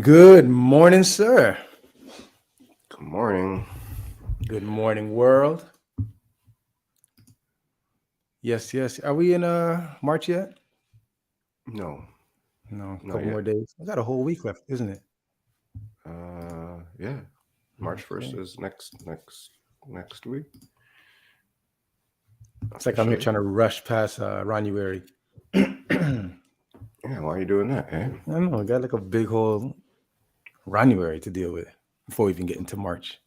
Good morning, sir. Good morning. Good morning, world. Yes, yes. Are we in March yet? No, No, a not couple more yet. days. I got a whole week left, isn't it? Yeah. March 1st Okay. is next week It's like I'm here officially. trying to rush past January. I Yeah, why are you doing that, eh? don't know. I got like a big whole January to deal with before we even get into March.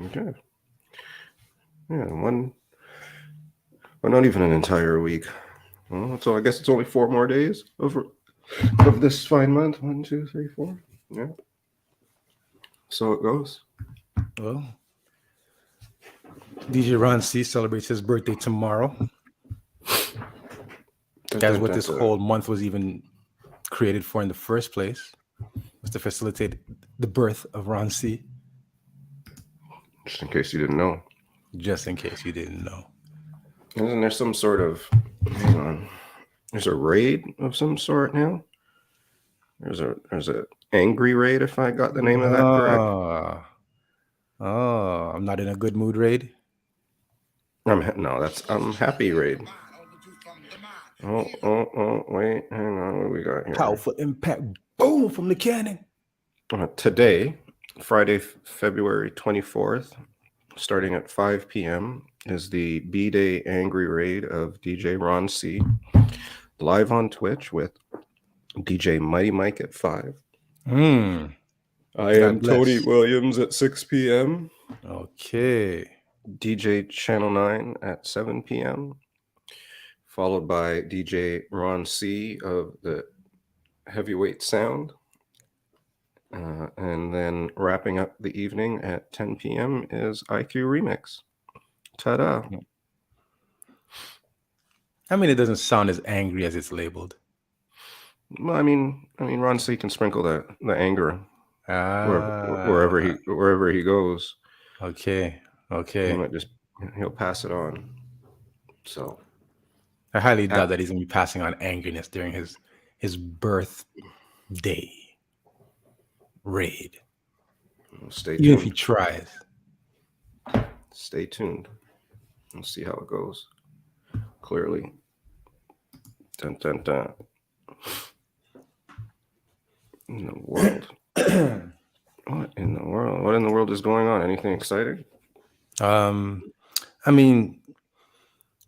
Okay. Yeah, well, not even an entire week. Well, so I guess it's only 4 more days of this fine month. 1, 2, 3, 4. Yeah. So it goes. Well, DJ Ron C celebrates his birthday tomorrow. Dun, That's dun, what dun, this dun. whole month was even created for in the first place, was to facilitate the birth of Ron C. Just in case you didn't know. Just in case you didn't know. Isn't there some sort of, hang on, there's a raid of some sort now? There's a angry raid, if I got the name of that correct. I'm not in a good mood, Raid. I'm happy raid. Wait, hang on, what do we got here? Powerful impact, boom, from the cannon. Today, Friday, February 24th, starting at 5 p.m., is the B-Day Angry Raid of DJ Ron C. Live on Twitch with DJ Mighty Mike at 5. I am Tony Williams at 6 p.m. Okay. DJ Channel 9 at 7 p.m. Followed by DJ Ron C. of the Heavyweight Sound. And then wrapping up the evening at 10 p.m. is IQ Remix. Ta-da. I mean, it doesn't sound as angry as it's labeled. Well, I mean, Ron C can sprinkle the anger wherever he goes. Okay. He'll pass it on. So I highly doubt that he's gonna be passing on angriness during his birthday raid. Stay Even tuned. if he tries. Stay tuned. We'll see how it goes. Clearly. Dun, dun, dun. In the world. What in the world? What in the world is going on? Anything exciting? I mean,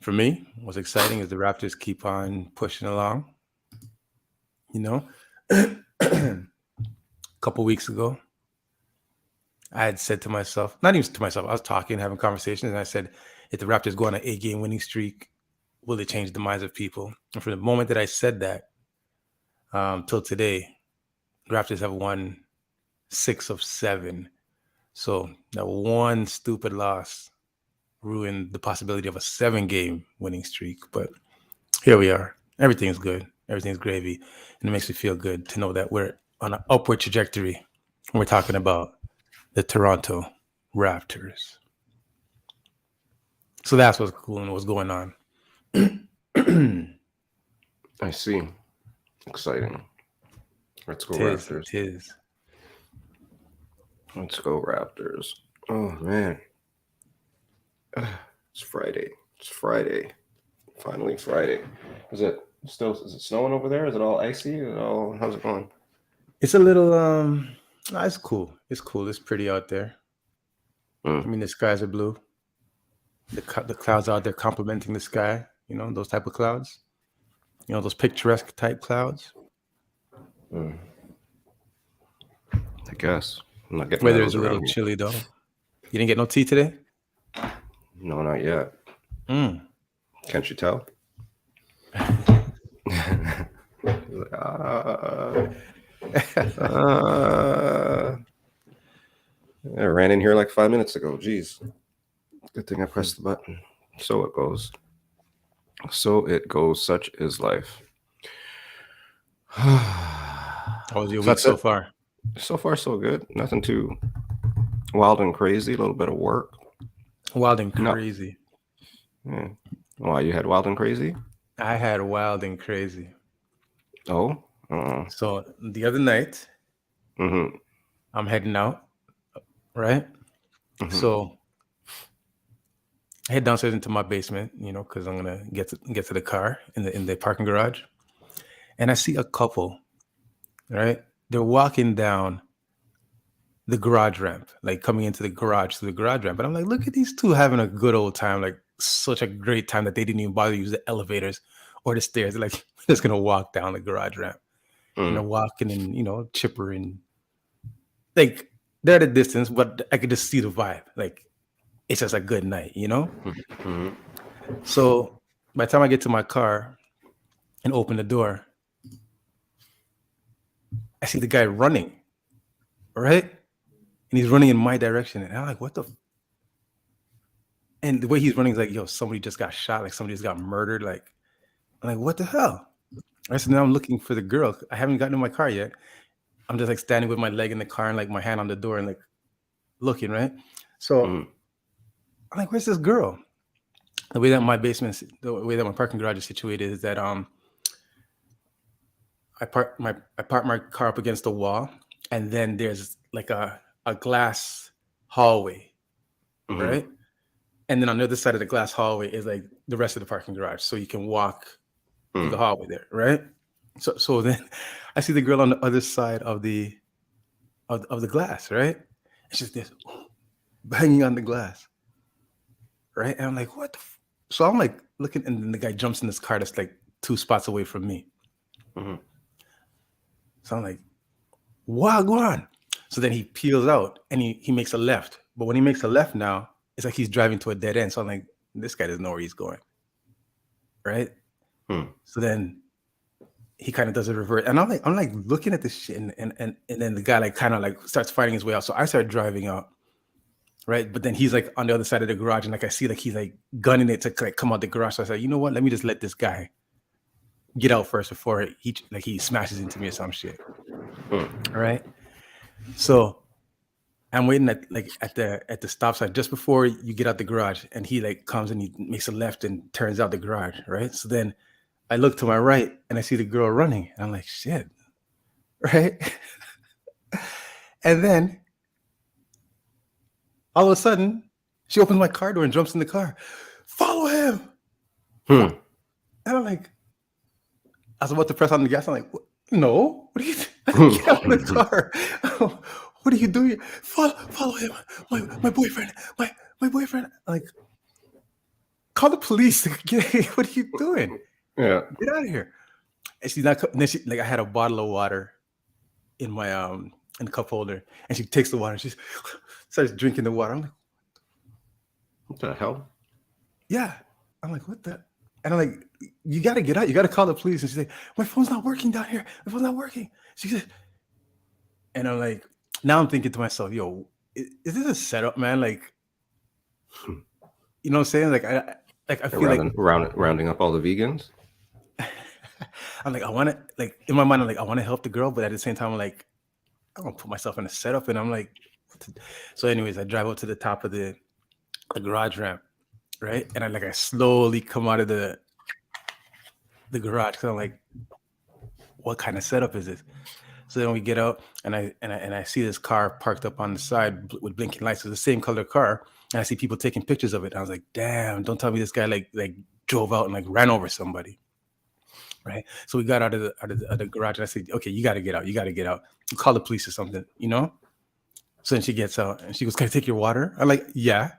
for me, what's exciting is the Raptors keep on pushing along. You know, a couple weeks ago, I had said to myself, not even to myself, I was talking, having conversations, and I said, if the Raptors go on an 8-game winning streak, will it change the minds of people? And from the moment that I said that till today, the Raptors have won 6 of 7. So that one stupid loss ruined the possibility of a 7-game winning streak. But here we are. Everything's good. Everything's gravy. And it makes me feel good to know that we're on an upward trajectory. We're talking about the Toronto Raptors. So that's what's cool and what's going on. I see. Exciting. Let's go Raptors. It is. Let's go Raptors. Oh man. It's Friday. Finally Friday. Is it snowing over there? Is it all icy? How's it going? It's a little it's cool. It's cool. It's pretty out there. I mean, the skies are blue. The clouds out there complementing the sky. You know, those type of clouds. You know, those picturesque type clouds. I guess. I'm not getting Weather is a little chilly though. You didn't get no tea today? No, not yet. Can't you tell? I ran in here like 5 minutes ago. Jeez. Good thing I pressed the button. So it goes. Such is life. How was your week so far? So far, so good. Nothing too wild and crazy. A little bit of work. Wild and crazy. Yeah. Why, you had wild and crazy? I had wild and crazy. Oh. So the other night, Mm-hmm. I'm heading out, right? Mm-hmm. So I head downstairs into my basement, because I'm gonna get to the car in the parking garage, and I see a couple, right? They're walking down the garage ramp, like coming into the garage to the garage ramp. But I'm like, look at these two having a good old time, like such a great time that they didn't even bother to use the elevators or the stairs. They're like, just gonna walk down the garage ramp. And they're Mm. walking and chipper and like they're at a distance, but I could just see the vibe. Like it's just a good night, Mm-hmm. So by the time I get to my car and open the door, I see the guy running, right? And he's running in my direction. And I'm like, what the and the way he's running is like, yo, somebody just got shot, like somebody just got murdered. Like, I'm like, what the hell? Right, so now I'm looking for the girl. I haven't gotten in my car yet. I'm just like standing with my leg in the car and like my hand on the door and like looking, right? So Mm-hmm. I'm like, where's this girl? The way that my parking garage is situated is that I park my car up against the wall, and then there's like a glass hallway, Mm-hmm. right? And then on the other side of the glass hallway is like the rest of the parking garage, so you can walk through the hallway there, right? So then I see the girl on the other side of the glass, right? It's just this banging on the glass, right? And I'm like, what the so I'm like looking, and then the guy jumps in this car that's like 2 spots away from me. Mm-hmm. So I'm like, Wagwan. So then he peels out and he makes a left. But when he makes a left now, it's like he's driving to a dead end. So I'm like, this guy doesn't know where he's going. Right? Hmm. So then he kind of does a reverse. And I'm like looking at this shit, and then the guy like kind of like starts fighting his way out. So I start driving out. Right. But then he's like on the other side of the garage, and like I see like he's like gunning it to like come out the garage. So I said, you know what? Let me just let this guy get out first before he smashes into me or some shit. Hmm. All right. So I'm waiting at the stop sign just before you get out the garage, and he like comes and he makes a left and turns out the garage, right? So then I look to my right and I see the girl running, and I'm like, shit, right? And then all of a sudden, she opens my car door and jumps in the car. Follow him, Hmm. and I'm like, I was about to press on the gas. I'm like, no, what are you? Get out of the car. What are you doing? Follow him. My boyfriend. My boyfriend. Like, call the police. What are you doing? Yeah. Get out of here. And she's not. And then she like I had a bottle of water in my in the cup holder, and she takes the water and she starts drinking the water. I'm like, What the hell? yeah. I'm like, what the? And I'm like, you got to get out. You got to call the police. And she's like, my phone's not working down here. My phone's not working. She said, and I'm like, now I'm thinking to myself, yo, is this a setup, man? Like, you know what I'm saying? Like, I feel like rounding up all the vegans. I'm like, I want to, like, in my mind, I'm like, I want to help the girl, but at the same time, I'm like, I don't put myself in a setup, and I'm like, so anyways, I drive up to the top of the garage ramp, right? And I slowly come out of the garage because I'm like, what kind of setup is this? So then we get out, and I see this car parked up on the side with blinking lights. It's the same color car, and I see people taking pictures of it. And I was like, damn! Don't tell me this guy like drove out and like ran over somebody, right? So we got out of the garage, and I said, okay, you got to get out. You got to get out. Call the police or something, you know? So then she gets out, and she goes, "Can I take your water?" I'm like, "Yeah."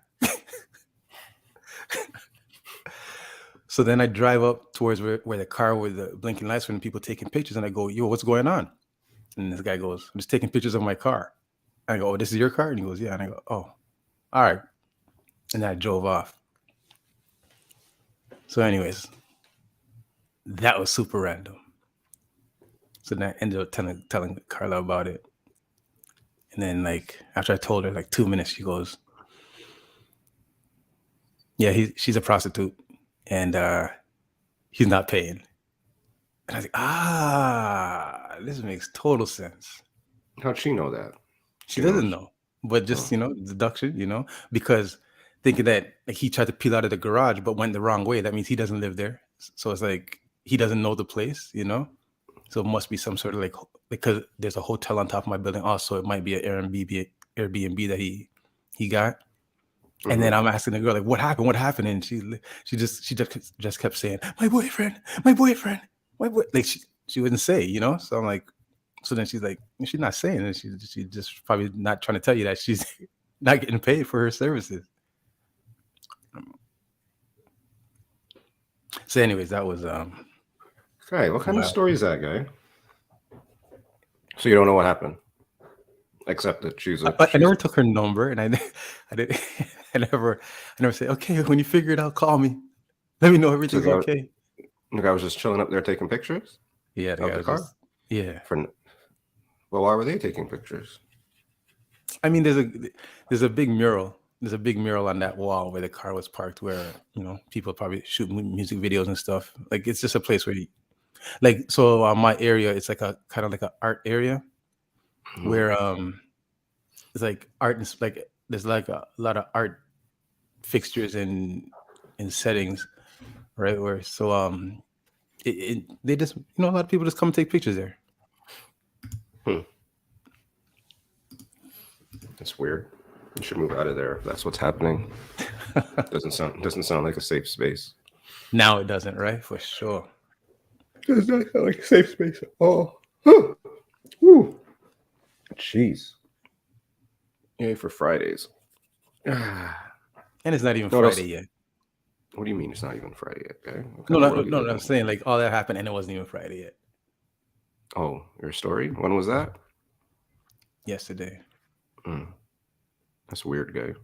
So then I drive up towards where the car with the blinking lights from the people taking pictures, and I go, "Yo, what's going on?" And this guy goes, "I'm just taking pictures of my car." And I go, "Oh, this is your car?" And he goes, "Yeah." And I go, "Oh, all right." And then I drove off. So anyways, that was super random. So then I ended up telling Carla about it. And then like after I told her like 2 minutes, she goes, "Yeah, she's a prostitute, and he's not paying." And I was like, this makes total sense. How'd she know that? She doesn't know, but just deduction, because thinking that like he tried to peel out of the garage but went the wrong way. That means he doesn't live there. So it's like he doesn't know the place, you know. So it must be some sort of like because there's a hotel on top of my building. Also, it might be an Airbnb that he got. And then I'm asking the girl like, "What happened? What happened?" And she just kept saying, "My boyfriend, my boyfriend, my boy." Like she wouldn't say, you know. So I'm like, so then she's like, she's not saying it. She just probably not trying to tell you that she's not getting paid for her services. So, anyways, that was Guy, what kind of Wow. story is that, guy? So you don't know what happened, except that I never took her number, and I did I never said, "Okay, when you figure it out, call me. Let me know everything's guy- okay." the guy was just chilling up there taking pictures Yeah, of the car. yeah. Well, why were they taking pictures? I mean, there's a big mural. There's a big mural on that wall where the car was parked, where people probably shoot music videos and stuff. Like it's just a place where, my area, it's like a kind of like an art area where it's like art and like there's like a lot of art fixtures and settings, right? Where they just a lot of people just come and take pictures there. That's weird. You should move out of there if that's what's happening. doesn't sound like a safe space. Now it doesn't, right? For sure. Does not sound like a safe space at all. Woo. Jeez. Yay for Fridays. And it's not even What else? Friday yet. What do you mean it's not even Friday yet? Okay. No, I'm saying like all that happened and it wasn't even Friday yet. Oh, your story? When was that? Yesterday. That's weird, guy.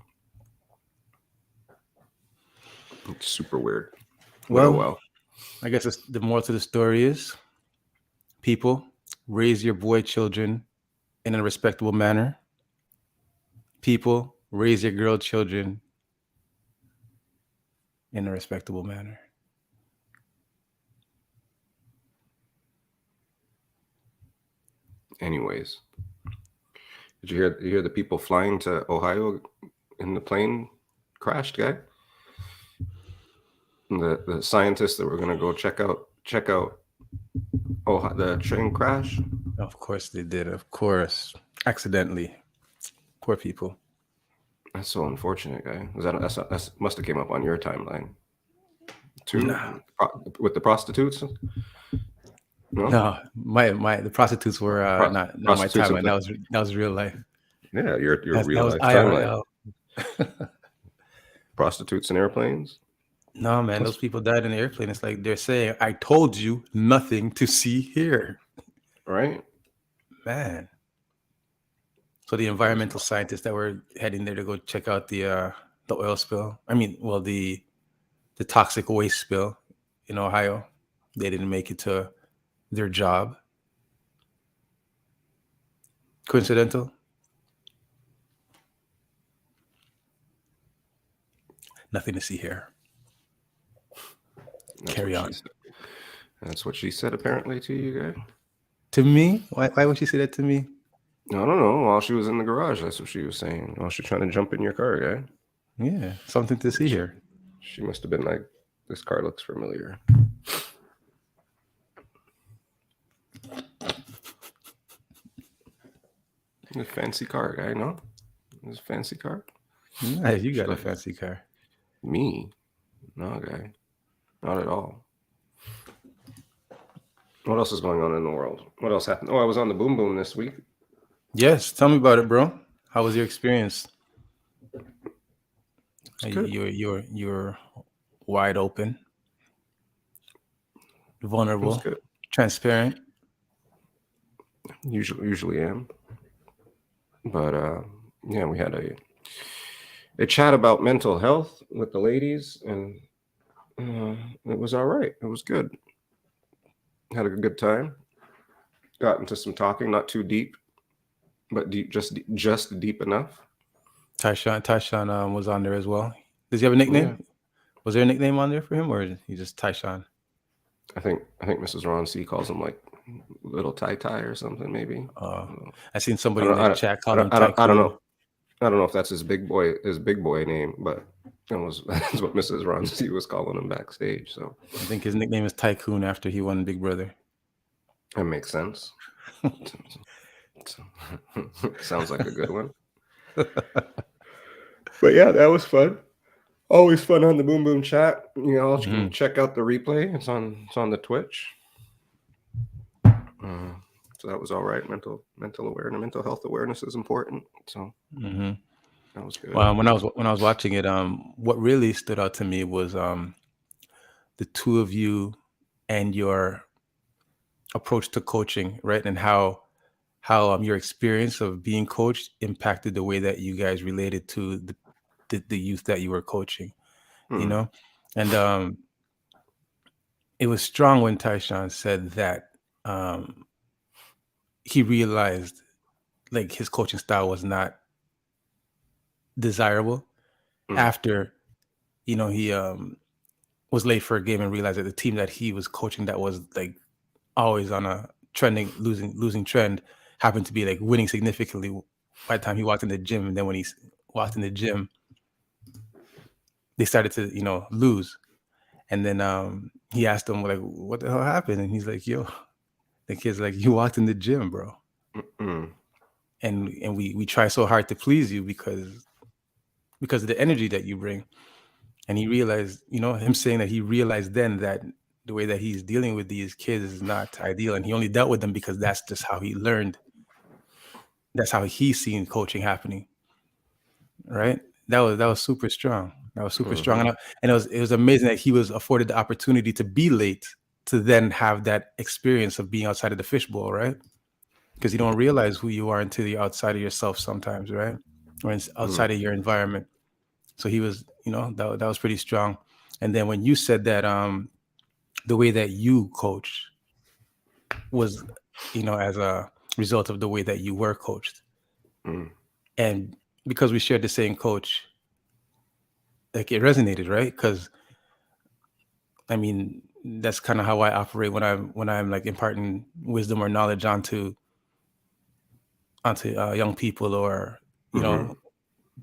It's super weird. Well, I guess the moral to the story is, people, raise your boy children in a respectable manner. People, raise your girl children in a respectable manner. Anyways, did you hear the people flying to Ohio in the plane crashed, guy? The scientists that were going to go check out the train crash. Of course they did. Of course, accidentally. Poor people. That's so unfortunate, guy. That must have came up on your timeline too, with the prostitutes. No, the prostitutes were not my timeline. That was real life. Yeah, your real life timeline. Prostitutes and airplanes. No, man, those people died in the airplane. It's like they're saying, "I told you, nothing to see here." Right, man. So the environmental scientists that were heading there to go check out the oil spill. I mean, well, the toxic waste spill in Ohio, they didn't make it to their job. Coincidental? Nothing to see here. Carry on. That's what she said, apparently, to you, guy. To me? Why would she say that to me? I don't know. While she was in the garage, that's what she was saying. While she's trying to jump in your car, guy. Yeah, something to see here. She must have been like, this car looks familiar. A fancy car, guy, no? It's a fancy car? Nah, you got a fancy car. Me? No, guy. Not at all. What else is going on in the world? What else happened? Oh, I was on the Boom Boom this week. Yes, tell me about it, bro. How was your experience? You're wide open, vulnerable, transparent. Usually am. But yeah, we had a chat about mental health with the ladies, and it was all right. It was good. Had a good time. Got into some talking, not too deep, but deep, just deep enough. Tyshawn was on there as well. Does he have a nickname? Yeah. Was there a nickname on there for him, or he just Tyshawn? I think Mrs. Ron C calls him like Little Ty or something, maybe. I seen somebody in the chat call him Tycoon. I don't know. I don't know if that's his big boy name, but that's what Mrs. Ronzi was calling him backstage. So I think his nickname is Tycoon after he won Big Brother. that makes sense. Sounds like a good one. But yeah, that was fun. Always fun on the Boom Boom Chat. You know, you can check out the replay. It's on the Twitch. So that was all right. Mental awareness, mental health awareness is important. So that was good. Well, when I was watching it, what really stood out to me was the two of you and your approach to coaching, right? And how your experience of being coached impacted the way that you guys related to the youth that you were coaching, you know? And it was strong when Tyshawn said that he realized like his coaching style was not desirable after, you know, he was late for a game and realized that the team that he was coaching that was like always on a losing trend happened to be like winning significantly by the time he walked in the gym. And then when he walked in the gym, they started to, you know, lose. And then he asked him like, what the hell happened? And he's like, yo, the kid's like, you walked in the gym, bro. And we try so hard to please you because of the energy that you bring. And he realized, you know, him saying that he realized then that the way that he's dealing with these kids is not ideal. And he only dealt with them because that's just how he learned. That's how he's seen coaching happening. Right. That was super strong. That was super strong. And it was amazing that he was afforded the opportunity to be late to then have that experience of being outside of the fishbowl, right? Because you don't realize who you are until you're outside of yourself sometimes, right? Or outside of your environment. So he was, you know, that was pretty strong. And then when you said that the way that you coach was, you know, as a result of the way that you were coached. And because we shared the same coach, like it resonated, right? Because I mean, that's kind of how I operate when I'm like imparting wisdom or knowledge onto young people or, you know,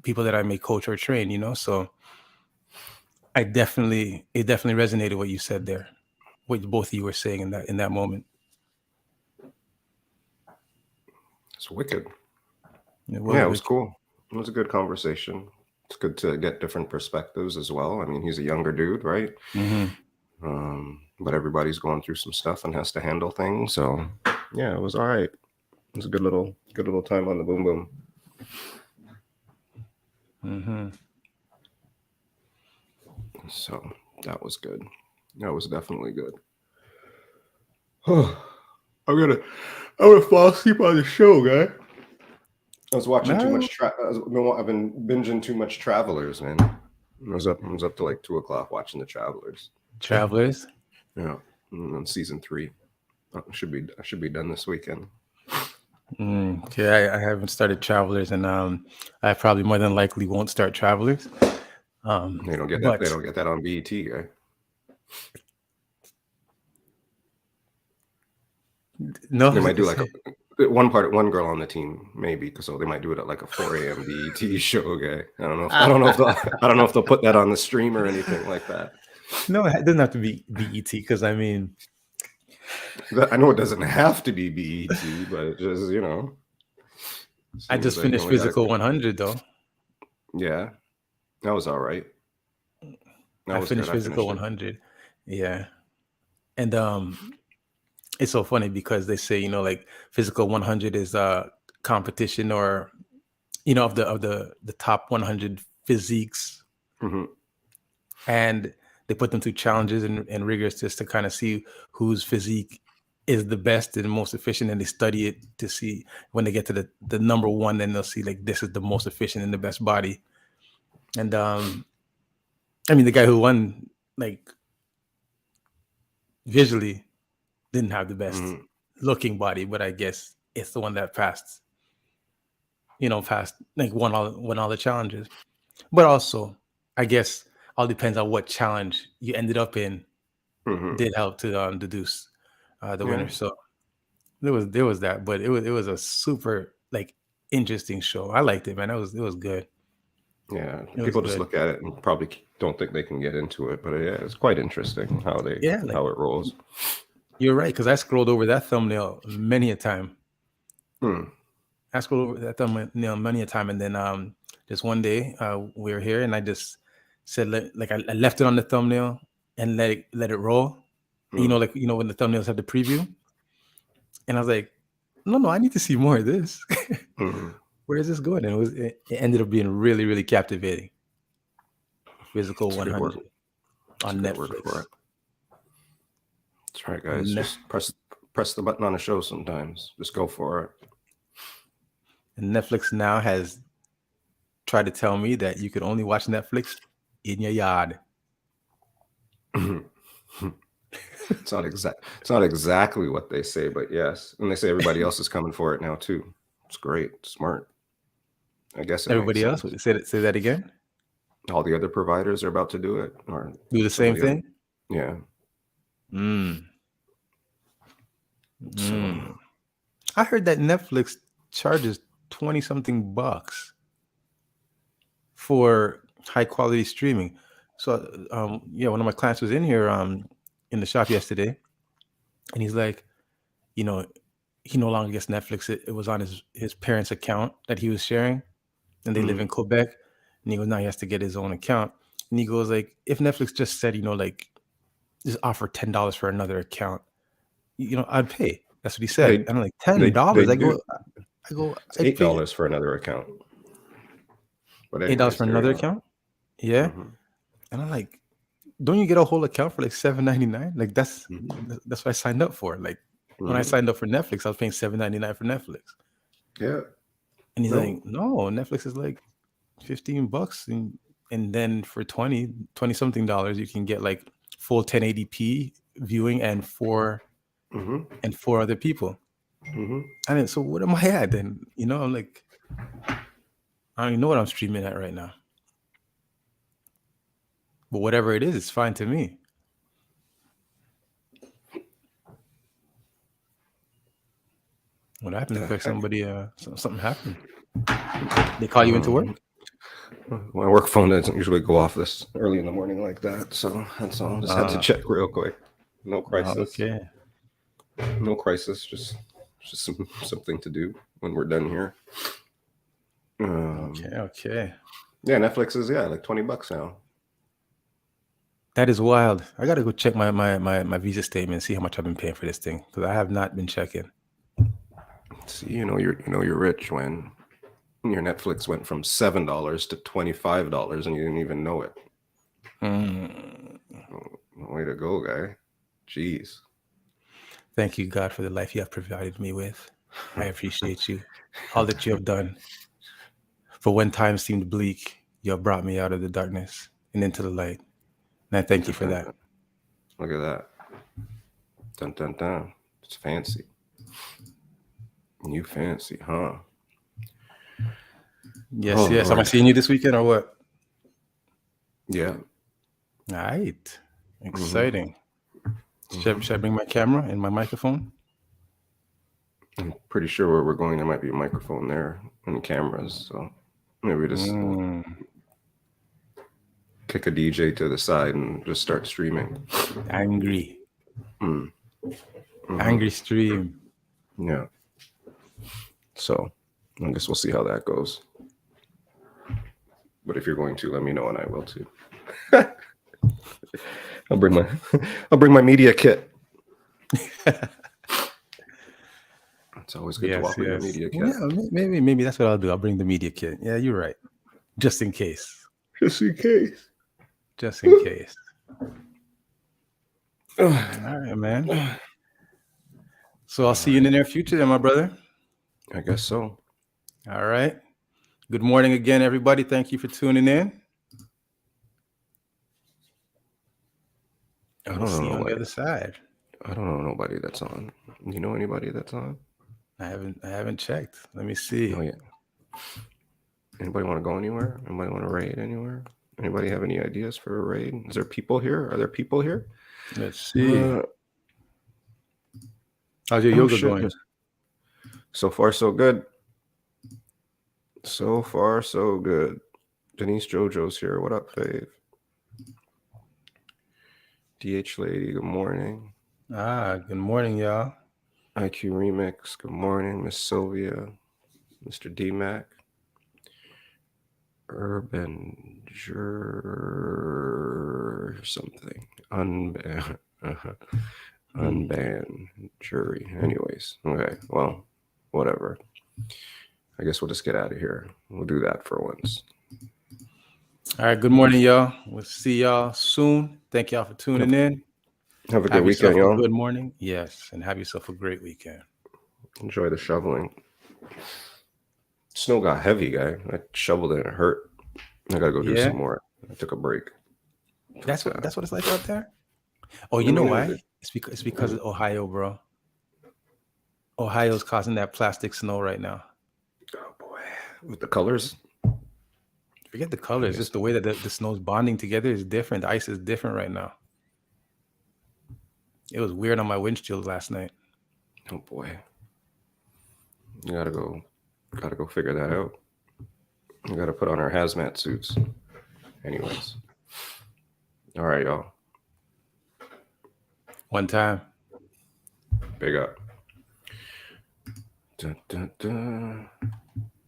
people that I may coach or train, you know. So it definitely resonated what you said there, what both of you were saying in that moment. It's wicked. It was cool. It was a good conversation. It's good to get different perspectives as well. I mean, he's a younger dude, right? But everybody's going through some stuff and has to handle things. So yeah, it was all right. It was a good little time on the Boom Boom. So that was good. That was definitely good. I'm gonna fall asleep on the show, guy. I was watching too much. I've been binging too much Travelers, man. I was up to like 2:00 watching the Travelers. Yeah, on season 3. I should be done this weekend. Okay, I haven't started Travelers, and I probably more than likely won't start Travelers. They don't get that. They don't get that on BET, guy. No, they might do like one girl on the team, maybe, because so they might do it at like a 4 a.m. BET show, guy. I don't know if they'll put that on the stream or anything like that. No, it doesn't have to be BET, because I mean, I know it doesn't have to be BET, but it just, you know. I just finished Physical 100 though. Yeah, that was all right. I finished Physical 100. Yeah, and it's so funny because they say, you know, like Physical 100 is a competition, or, you know, of the top 100 physiques, and they put them through challenges and rigors just to kind of see whose physique is the best and most efficient, and they study it to see when they get to the number one, then they'll see like this is the most efficient and the best body. And I mean, the guy who won, like, visually didn't have the best looking body, but I guess it's the one that passed, like won all the challenges. But also, I guess all depends on what challenge you ended up in. Did help to deduce the winner. So there was that, but it was a super, like, interesting show. I liked it, man. It was good. Yeah, It was people just good. look at it and probably don't think they can get into it, but yeah, it's quite interesting Yeah, like how it rolls. you're right, because I scrolled over that thumbnail many a time. Hmm. I scrolled over that thumbnail many a time, and then just one day we were here, and I just said I left it on the thumbnail and let it roll. You know, like when the thumbnails have the preview, and I was like, no, I need to see more of this. Hmm. Where is this going? And it ended up being really, really captivating. Physical It's a good word. 100 It's a on good word for Netflix. it. That's right, guys. Just press the button on a show sometimes. Just go for it. And Netflix now has tried to tell me that you could only watch Netflix in your yard. It's not exactly what they say, but yes. And they say everybody else is coming for it now too. It's great, smart. I guess it Everybody makes else, sense. say that again. All the other providers are about to do it, or Do the some same of the other, thing. yeah. So I heard that Netflix charges 20 something bucks for high quality streaming. So one of my clients was in here in the shop yesterday, and he's like, he no longer gets Netflix. It was on his parents' account that he was sharing, and they live in Quebec. And he goes, now he has to get his own account. And he goes, like, if Netflix just said, like, just offer $10 for another account, I'd pay. That's what he said. they And I'm like, they $10? I do. go, It's I'd pay $8 for another account. But $8 anyways, for there you another go. account. Yeah. And I'm like, don't you get a whole account for like $7.99? Like that's what I signed up for. Like when I signed up for Netflix, I was paying $7.99 for Netflix. Yeah. And he's No. like, no, Netflix is like $15, and then for 20 something dollars, you can get like full 1080p viewing and four other people. And then, so what am I at then? I'm like, I don't even know what I'm streaming at right now. But whatever it is, it's fine to me. What happens if like somebody something happened? They call you into work? My work phone doesn't usually go off this early in the morning like that, so that's all. Just had to check real quick. No crisis. Okay. No crisis. Just something to do when we're done here. Okay. Yeah, Netflix is like $20 now. That is wild. I gotta go check my Visa statement and see how much I've been paying for this thing, because I have not been checking. See, you're rich when your Netflix went from $7 to $25 and you didn't even know it. Way to go, guy. Jeez. Thank you, God, for the life you have provided me with. I appreciate you. All that you have done. For when times seemed bleak, you have brought me out of the darkness and into the light. And I thank you for that. Look at that. Dun, dun, dun. It's fancy. You fancy, huh? Yes. Lord. Am I seeing you this weekend or what? Yeah. All right. Exciting. Should I bring my camera and my microphone? I'm pretty sure where we're going, there might be a microphone there and cameras. So maybe just kick a DJ to the side and just start streaming. Angry. Angry stream. Yeah. So I guess we'll see how that goes. But if you're going to, let me know and I will too. I'll bring my media kit. It's always good to offer your media kit. Yeah, maybe that's what I'll do. I'll bring the media kit. Yeah, you're right. Just in case. Just in case. Just in case. All right, man. So I'll see you in the near future then, my brother. I guess so. All right. Good morning again, everybody. Thank you for tuning in. I don't know on the other side. I don't know nobody that's on. You know anybody that's on? I haven't checked. Let me see. Oh yeah. Anybody want to go anywhere? Anybody want to raid anywhere? Anybody have any ideas for a raid? Is there people here? Are there people here? Let's see. How's your yoga going? So far, so good. So far, so good. Denise JoJo's here. What up, Fave? DH Lady, good morning. Good morning, y'all. IQ Remix, good morning. Miss Sylvia, Mr. D-Mac. Urban something. Unban jury. Anyways, okay, well, whatever. I guess we'll just get out of here. We'll do that for once. All right, good morning, y'all. We'll see y'all soon. Thank y'all for tuning in. Have a good Have yourself weekend, a y'all. good morning. Yes, and have yourself a great weekend. Enjoy the shoveling. Snow got heavy, guy. I shoveled it and it hurt. I gotta go do Yeah? some more. I took a break. That's what it's like out there. Oh, you I know mean, why? It's because of Ohio, bro. Ohio's causing that plastic snow right now. oh boy, with the colors. Forget the colors. Just the way that the snow's bonding together is different. The ice is different right now. It was weird on my windshield last night. Oh boy, you gotta go figure that out. We gotta put on our hazmat suits. Anyways, all right, y'all. One time. Big up. Dun, dun, dun.